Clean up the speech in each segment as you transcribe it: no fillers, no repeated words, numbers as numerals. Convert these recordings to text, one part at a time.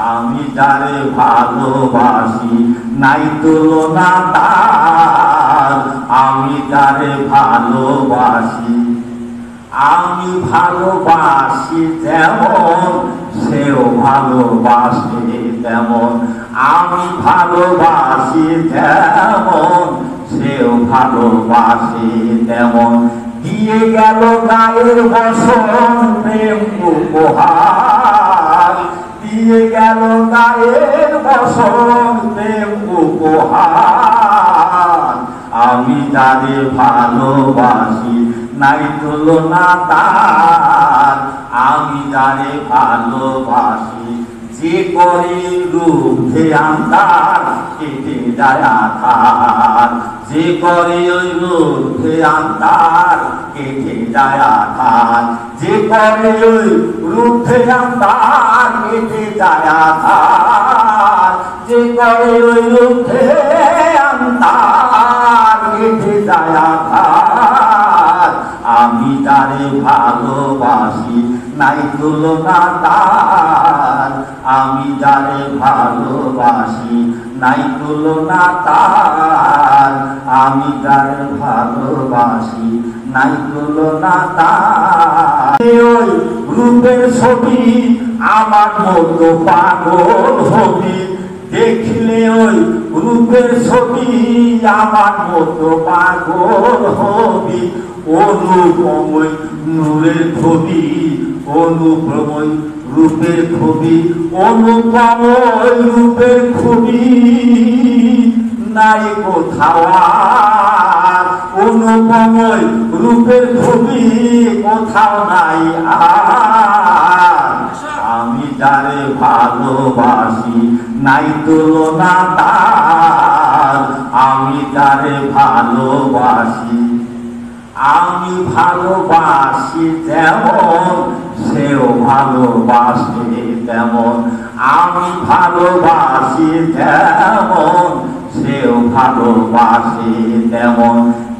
আমি যারে ভালোবাসি নাই তুলনা তার। আমি যারে ভালোবাসি, আমি ভালোবাসি যেমন সেও ভালোবাসে তেমন। আমি ভালোবাসি যেমন সেও ভালোবাসে তেমন। দিয়ে গেল গায়ের বসন প্রেম উপহার। দিয়ে গেল গায়ের বসন প্রেম উপহার। আমি যারে ভালোবাসি নাই তুলনা তার। আমি যারে ভালোবাসি, যে করে রূপ ধ্যান তার কেটে যায় আধার। যে করে ওই রূপ ধ্যান তার কেটে যায় আধার। যে করে ওই রূপ ধ্যান তার কেটে যায় আধার। যে করে ওই রূপ ধ্যান তার কেটে যায় আধার। আমি যারে ভালোবাসি নাই তুলনা তার। আমি যারে ভালোবাসি নাই তুলনা তার। আমি যারে ভালোবাসি নাই তুলনা তার। ওই রূপের ছবি আমার মতো পাগল হবি। দেখলে ওই রূপের ছবি আমার মতো পাগল হবি। অনুপময় নূরের ছবি, অনুপময় রূপের ছবি, অনুপময় রূপের ছবি নাই কোথাও আর। অনুপময় রূপের ছবি কোথাও নাই আর। আমি যারে ভালোবাসি নাই তুলনা তার। আমি যারে ভালোবাসি, আমি ভালোবাসি যেমন সেও ভালোবাসে তেমন। আমি ভালোবাসি যেমন সেও ভালোবাসে তেমন।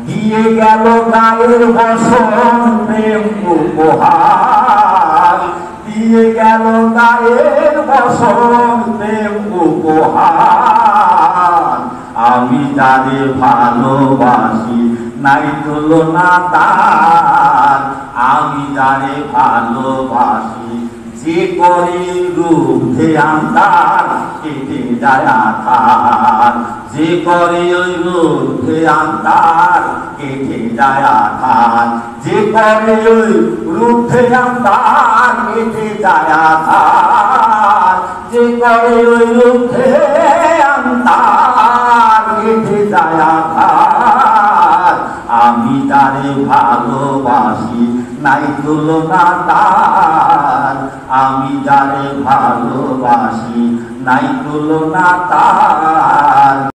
দিয়ে গেল গায়ের বসন প্রেম উপহার। দিয়ে গেল গায়ের বসন প্রেম উপহার। আমি যারে ভালোবাসি নাই তুলনা তার। আমি যারে ভালোবাসি, যে করে রূপ ধ্যান তার কেটে যায় আধার। যে করে ওই রূপ ধ্যান তার কেটে যায় আধার। যে করে ওই রূপ ধ্যান তার কেটে যায় আধার। যে করে ওই রূপ ধ্যান তার কেটে যায় আধার। আমি যারে ভালোবাসি নাই তুলনা তার। আমি যারে ভালোবাসি নাই তুলনা তার।